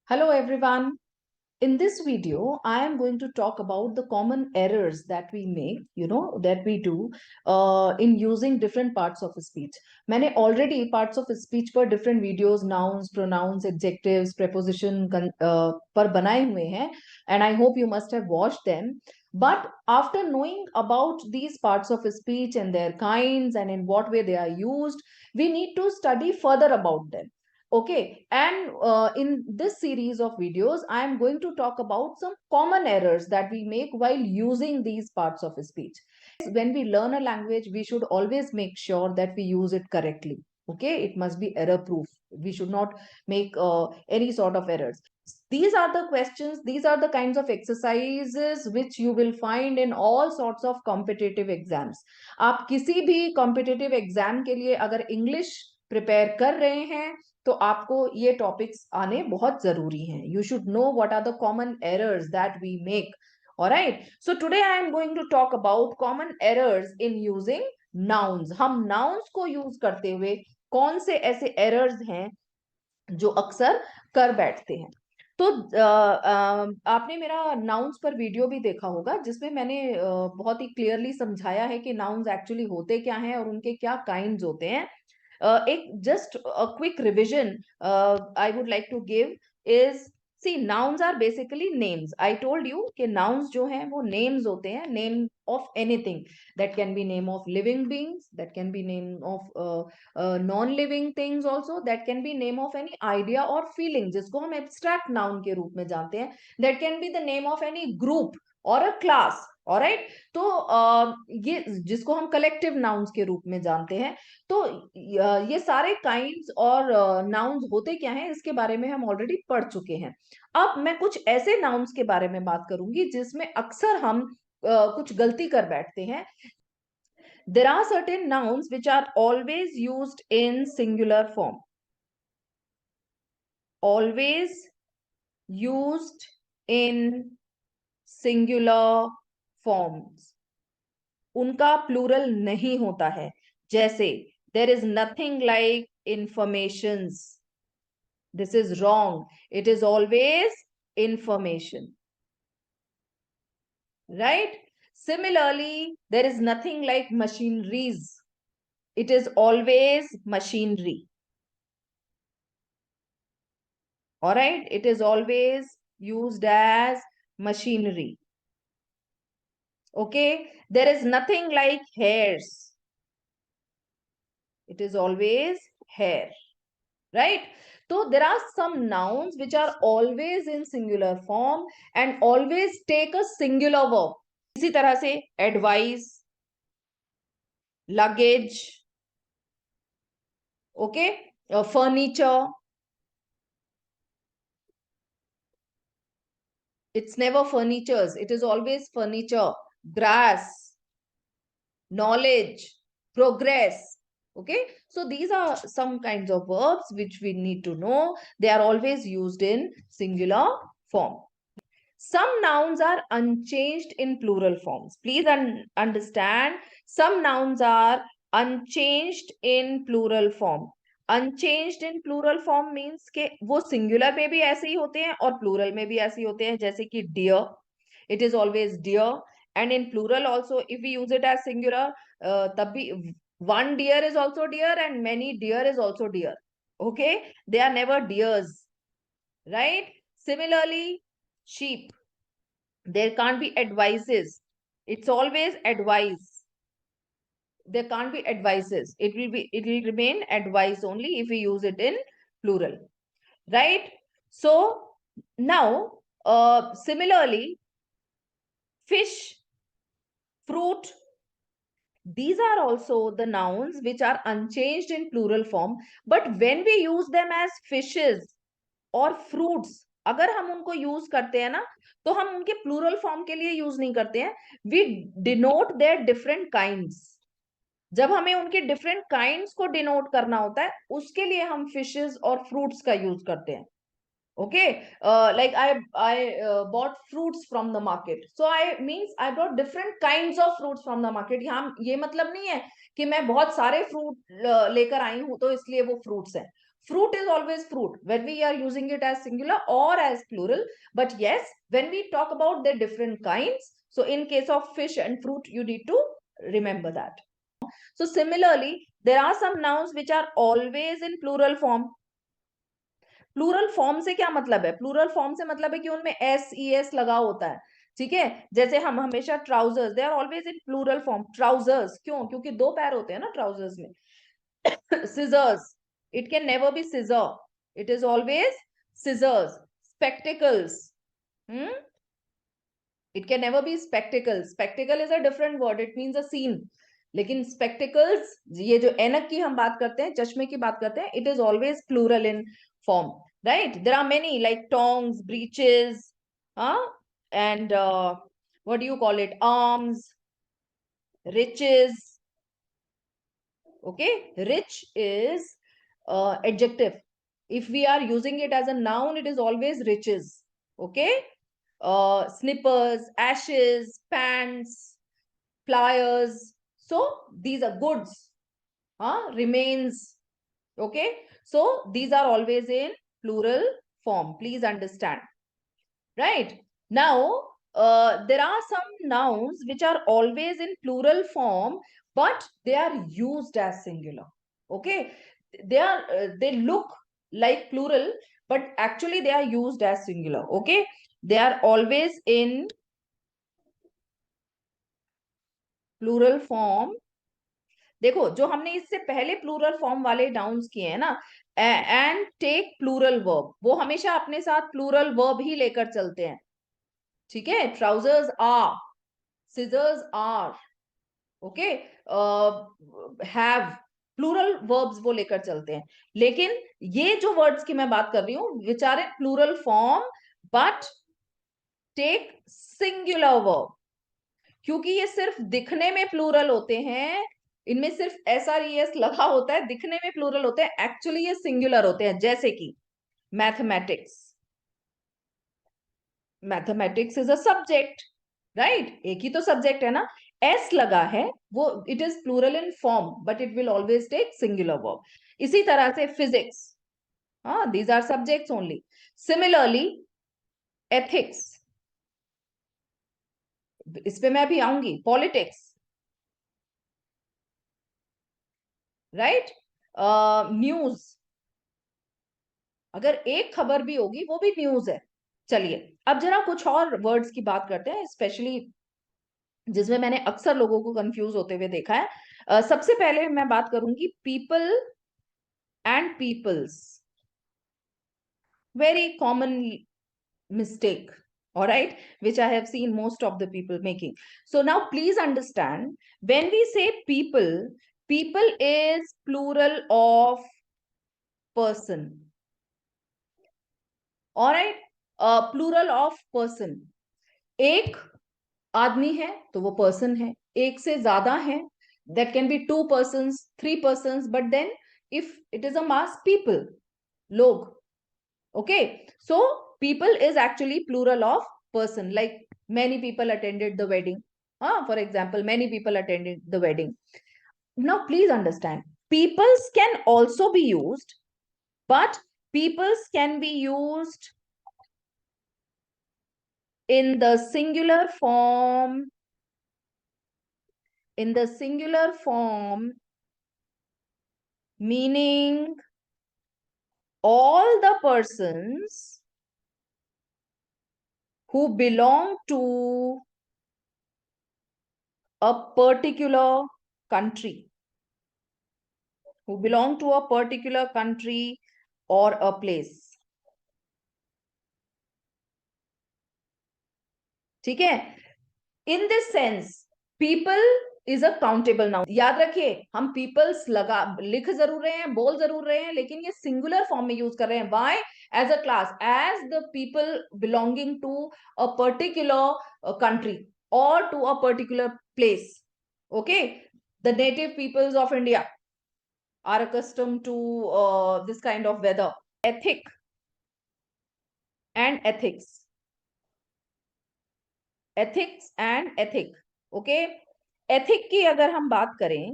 Hello everyone. In this video, I am going to talk about the common errors that we make, that we do in using different parts of speech. मैंने already parts of speech पर different videos, nouns, pronouns, adjectives, preposition पर बनाए हुए हैं, and I hope you must have watched them. But after knowing about these parts of speech and their kinds and in what way they are used, we need to study further about them. Okay, and in this series of videos, I am going to talk about some common errors that we make while using these parts of speech. When we learn a language, we should always make sure that we use it correctly. Okay, it must be error proof. We should not make any sort of errors. These are the questions, these are the kinds of exercises which you will find in all sorts of competitive exams. आप किसी भी competitive exam के लिए अगर English prepare कर रहे हैं तो आपको ये टॉपिक्स आने बहुत जरूरी हैं. You should know what are the common errors that we make. Alright, so today I am going to talk about common errors in using nouns. हम नाउन्स को यूज करते हुए कौन से ऐसे एरर्स हैं जो अक्सर कर बैठते हैं. तो आपने मेरा नाउन्स पर वीडियो भी देखा होगा जिसमें मैंने बहुत ही क्लियरली समझाया है कि नाउन्स एक्चुअली होते क्या हैं और उनके क्या काइंड्स होते हैं. एक just a quick revision I would like to give is, see nouns are basically names. I told you कि नाउन्स जो हैं वो नेम्स होते हैं, name of anything. That can be name of living beings, that can be name of non living things also, that can be name of any idea और feeling जिसको हम abstract noun के रूप में जानते हैं. That can be the name of any group और अ class. Alright, तो ये जिसको हम कलेक्टिव नाउन्स के रूप में जानते हैं. तो ये सारे काइंड्स और नाउन्स होते क्या हैं इसके बारे में हम ऑलरेडी पढ़ चुके हैं. अब मैं कुछ ऐसे नाउन्स के बारे में बात करूंगी जिसमें अक्सर हम कुछ गलती कर बैठते हैं. There are certain nouns which are always used in singular form. Always used in singular forms. उनका प्लूरल नहीं होता है. जैसे there is nothing like informations. This is wrong. It is always information. Right? Similarly, there is nothing like machineries. It is always machinery. All right? It is always used as machinery. Okay? There is nothing like hairs. It is always hair. Right? So there are some nouns which are always in singular form and always take a singular verb. इसी तरह से advice, luggage, okay, furniture. It's never furnitures. It is always furniture. Grass, knowledge, progress. Okay, so these are some kinds of verbs which we need to know. They are always used in singular form. Some nouns are unchanged in plural forms. Please understand, some nouns are unchanged in plural form. Unchanged in plural form means के वो singular में भी ऐसे ही होते हैं और plural में भी ऐसे ही होते हैं. जैसे कि dear, it is always dear, and in plural also if we use it as singular, तब भी one deer is also deer and many deer is also deer. Okay, they are never deers, right? Similarly, sheep, there can't be advices. It's always advice. There can't be advices. It will remain advice only if we use it in plural, right? So now, similarly, fish, fruit, these are also the nouns which are unchanged in plural form. But when we use them as fishes और fruits, अगर हम उनको use करते हैं ना तो हम उनके प्लूरल फॉर्म के लिए यूज नहीं करते हैं. We denote their different kinds. जब हमें उनके डिफरेंट काइंड्स को डिनोट करना होता है उसके लिए हम फिशेस और फ्रूट्स का यूज करते हैं. Okay, like I bought fruits from the market, so I means I bought different kinds of fruits from the market. यहाँ ये मतलब नहीं है कि मैं बहुत सारे फ्रूट लेकर आई हूं तो इसलिए वो फ्रूट्स हैं. Fruit is always fruit when we are using it as singular or as plural. But yes, when we talk about the different kinds, so in case of fish and fruit, you need to remember that. So similarly, there are some nouns which are always in plural form. Plural form से क्या मतलब है? Plural form से मतलब है कि उनमें S E S लगा होता है, ठीक है? जैसे हम हमेशा trousers, they are always in plural form, trousers, क्यों? क्योंकि दो पैर होते हैं ना ट्राउजर्स में. scissors, it can never be scissor, it is always scissors. Spectacles, hmm? It can never be spectacles. Spectacle is a different word, it means a scene. लेकिन spectacles, ये जो ऐनक की हम बात करते हैं, चश्मे की बात करते हैं, it is always plural in form, right? There are many like tongs, breeches, huh? And what do you call it? Arms, riches. Okay, rich is adjective. If we are using it as a noun, it is always riches. Okay, snippers, ashes, pants, pliers. So these are goods, remains. Okay, so these are always in plural form. Please understand. Right. Now, there are some nouns which are always in plural form, but they are used as singular. Okay. They look like plural, but actually they are used as singular. Okay. They are always in plural form. देखो, जो हमने इससे पहले plural form वाले nouns किए हैं ना, and take plural verb, वो हमेशा अपने साथ प्लूरल वर्ब ही लेकर चलते हैं. ठीक है? Trousers are, scissors are, okay, have, plural verbs वो लेकर चलते हैं. लेकिन ये जो वर्ड्स की मैं बात कर रही हूं, which are in plural form but take singular verb, क्योंकि ये सिर्फ दिखने में प्लूरल होते हैं, इनमें सिर्फ एस आर ई एस लगा होता है, दिखने में प्लूरल होते हैं, एक्चुअली ये सिंगुलर होते हैं. जैसे कि mathematics, mathematics is a subject, right? एक ही तो सब्जेक्ट है ना. एस लगा है, वो it is plural in form but it will always take singular verb. इसी तरह से फिजिक्स, हाँ, these are subjects only. Similarly ethics, इस पे मैं अभी आऊंगी. Politics, right? न्यूज, अगर एक खबर भी होगी वो भी न्यूज है. चलिए, अब जरा कुछ और वर्ड्स की बात करते हैं, स्पेशली जिसमें मैंने अक्सर लोगों को कंफ्यूज होते हुए देखा है. सबसे पहले मैं बात करूंगी people and peoples. Very common mistake, all right, which I have seen most of the people making. So now please understand, when we say people, people is plural of person, all right, plural of person. एक आदमी है तो वो person है, एक से ज्यादा है, that can be two persons, three persons, but then if it is a mass, people, log. Okay, so people is actually plural of person, like many people attended the wedding, for example, many people attended the wedding. Now please understand, peoples can also be used, but peoples can be used in the singular form, in the singular form, meaning all the persons who belong to a particular country, who belong to a particular country or a place. ठीक है? In this sense, people is a countable noun. याद रखिए, हम peoples लगा लिख जरूर रहे हैं, बोल जरूर रहे हैं, लेकिन ये सिंगुलर फॉर्म में यूज कर रहे हैं. Why? As a class, as the people belonging to a particular country or to a particular place. Okay, the native peoples of India are accustomed to this kind of weather. Ethic and ethics, ethics and ethic. Okay, ethic की अगर हम बात करें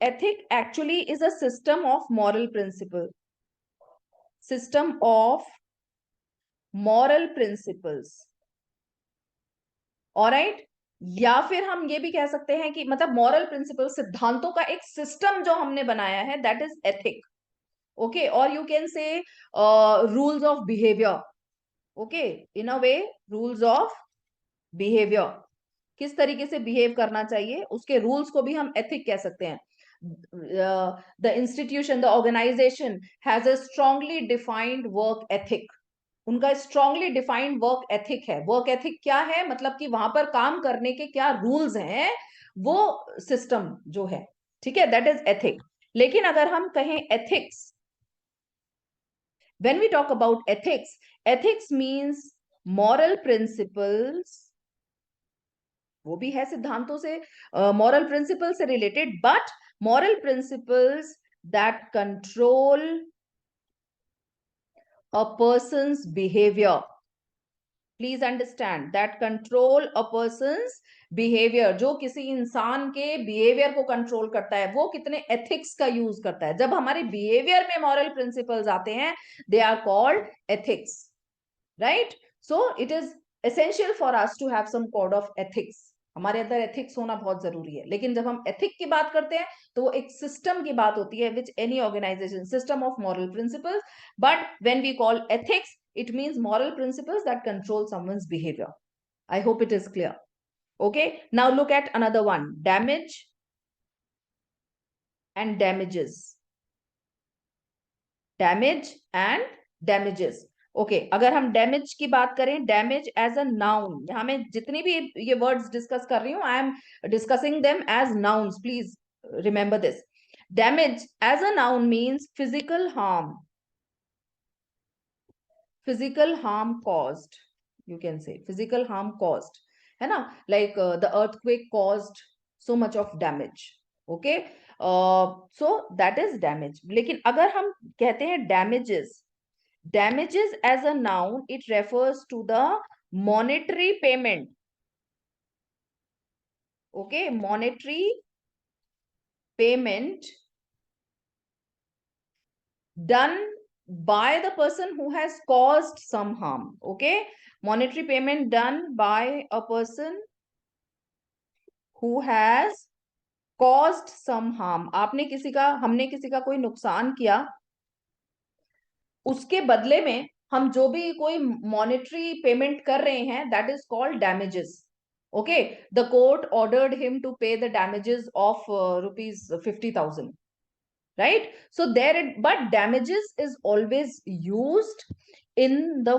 ethic actually is a system of moral principle, system of moral principles, alright. या फिर हम ये भी कह सकते हैं कि मतलब मॉरल प्रिंसिपल, सिद्धांतों का एक सिस्टम जो हमने बनाया है, दैट इज एथिक। ओके, और you can say rules of behaviour. Okay, in a way rules of behaviour, किस तरीके से बिहेव करना चाहिए, उसके रूल्स को भी हम एथिक कह सकते हैं। The institution, the organisation has a strongly defined work ethic. उनका स्ट्रांगली डिफाइंड वर्क एथिक है। वर्क एथिक क्या है, मतलब कि वहां पर काम करने के क्या रूल्स हैं, वो सिस्टम जो है, ठीक है, दैट इज एथिक। लेकिन अगर हम कहें ethics, when we talk about ethics, ethics means moral principles, वो भी है सिद्धांतों से, मॉरल प्रिंसिपल से related, but moral principles that control a person's behaviour. Please understand, that control a person's behaviour, जो किसी इंसान के बिहेवियर को कंट्रोल करता है, वो कितने एथिक्स का यूज करता है। जब हमारे बिहेवियर में मॉरल प्रिंसिपल्स आते हैं, they are called ethics, right. So it is essential for us to have some code of ethics. हमारे अंदर एथिक्स होना बहुत जरूरी है। लेकिन जब हम एथिक की बात करते हैं, तो वो एक सिस्टम की बात होती है, which any organisation, system of moral principles. But when we call ethics, it means moral principles that control someone's behavior. I hope it is clear. Okay, now look at another one, damage and damages. Damage and damages. Okay, अगर हम damage की बात करें, damage as a noun, यहां मैं जितनी भी ये वर्ड्स डिस्कस कर रही हूं, I am discussing them as nouns, please remember this. Damage as a noun means physical harm, physical harm caused, you can say physical harm caused, है ना, like the earthquake caused so much of damage. Okay, so that is damage. लेकिन अगर हम कहते हैं damages, damages as a noun, it refers to the monetary payment. Okay, monetary payment done by the person who has caused some harm. Okay, monetary payment done by a person who has caused some harm. आपने किसी का, हमने किसी का कोई नुकसान किया, उसके बदले में हम जो भी कोई मॉनेटरी पेमेंट कर रहे हैं, that is called damages. Okay, the court ordered him to pay the damages of ₹50,000, right? So there it, but damages is always used in the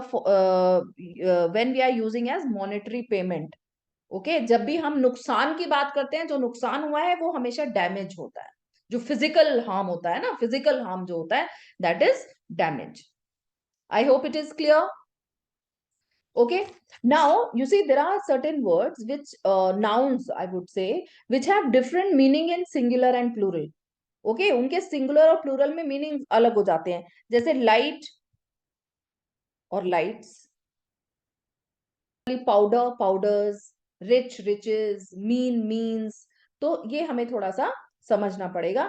when we are using as monetary payment. Okay, जब भी हम नुकसान की बात करते हैं, जो नुकसान हुआ है वो हमेशा डैमेज होता है, जो फिजिकल हार्म होता है ना, फिजिकल हार्म जो होता है, that is damage. I hope it is clear. Okay, now you see there are certain words which nouns, I would say, which have different meaning in singular and plural. Okay, उनके singular और plural में meaning अलग हो जाते हैं, जैसे light और lights, powder powders, rich riches, mean means. तो ये हमें थोड़ा सा समझना पड़ेगा.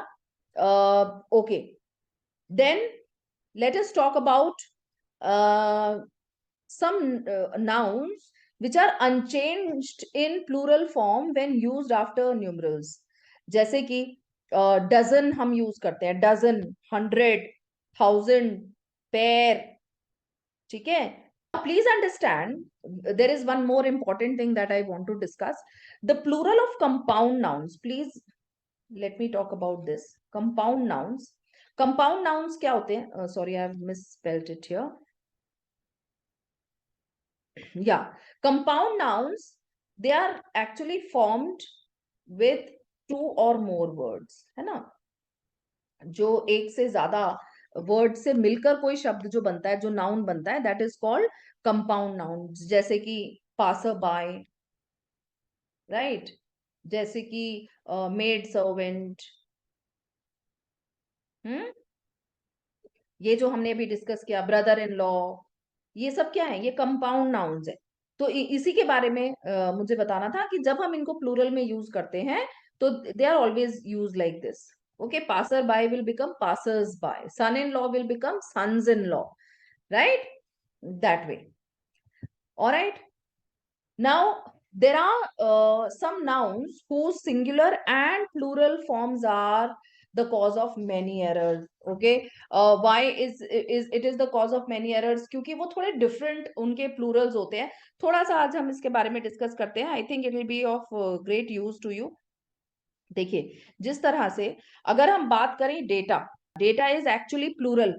Okay, then let us talk about some nouns which are unchanged in plural form when used after numerals. जैसे कि डजन हम यूज करते हैं, डजन, 100, 1000, पेयर, ठीक है. Please understand, there is one more important thing that I want to discuss. The plural of compound nouns. Please let me talk about this. Compound nouns. Compound nouns क्या होते हैं? Sorry, I have misspelled it here. Yeah, compound nouns, they are actually formed with two or more words, है ना, जो एक से ज्यादा word से मिलकर कोई शब्द जो बनता है, जो नाउन बनता है, that is called compound noun. जैसे कि पासर बाय, राइट, जैसे कि मेड सर्वेंट. हम्म, ये जो हमने अभी डिस्कस किया, ब्रदर इन लॉ, ये सब क्या है, ये कंपाउंड नाउन्स है. तो इसी के बारे में मुझे बताना था कि जब हम इनको प्लूरल में यूज करते हैं, तो they are always use like this. Okay, passerby will become passers-by. Son-in-law will become sons-in-law, right? That way. All right. Now, there are some nouns whose singular and plural forms are the cause of many errors. Okay, why is it is the cause of many errors? क्योंकि वो थोड़े different उनके plurals होते हैं. थोड़ा सा आज हम इसके बारे में discuss करते हैं. I think it will be of great use to you. देखिए, जिस तरह से अगर हम बात करें data, data is actually plural.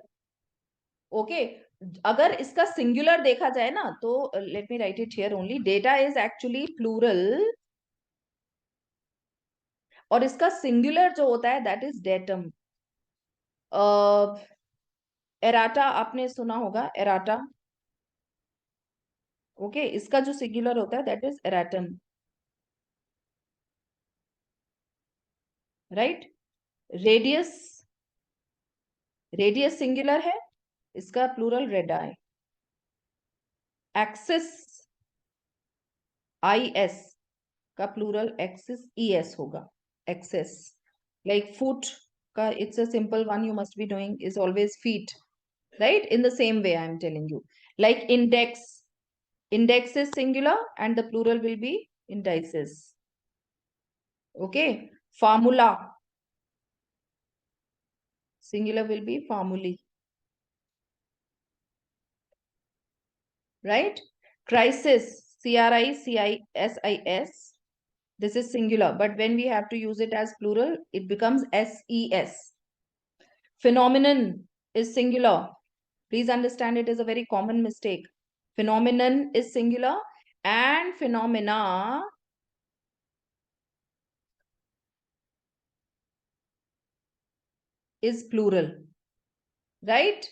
Okay, अगर इसका सिंगुलर देखा जाए ना तो let me write it here only. Data is actually plural और इसका सिंगुलर जो होता है दैट इज डेटम. एराटा आपने सुना होगा, एराटा. ओके, इसका जो सिंगुलर होता है that is erratum, right. Radius, radius singular है, इसका plural radii. Axis, I S का प्लूरल एक्सिस ई एस होगा, एक्सेस. लाइक फुट का it's a simple one, you must be doing, is always feet, right? In the same way I am telling you. Like index, index is singular and the plural will be indices. Okay, formula, singular will be formulae, right? Crisis, crisis, this is singular, but when we have to use it as plural it becomes ses. Phenomenon is singular. Please understand, it is a very common mistake. Phenomenon is singular and phenomena is plural, right?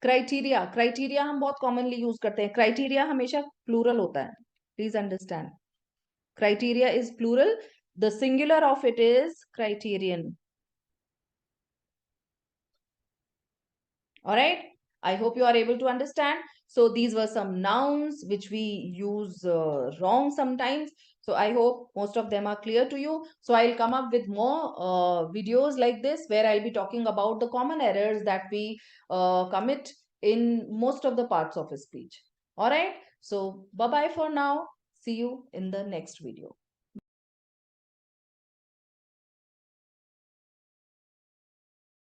Criteria, criteria हम बहुत commonly use करते हैं. Criteria हमेशा plural होता है. Please understand. Criteria is plural. The singular of it is criterion. All right. I hope you are able to understand. So these were some nouns which we use wrong sometimes. So I hope most of them are clear to you. So I'll come up with more videos like this where I'll be talking about the common errors that we commit in most of the parts of a speech. All right. So bye-bye for now. See you in the next video.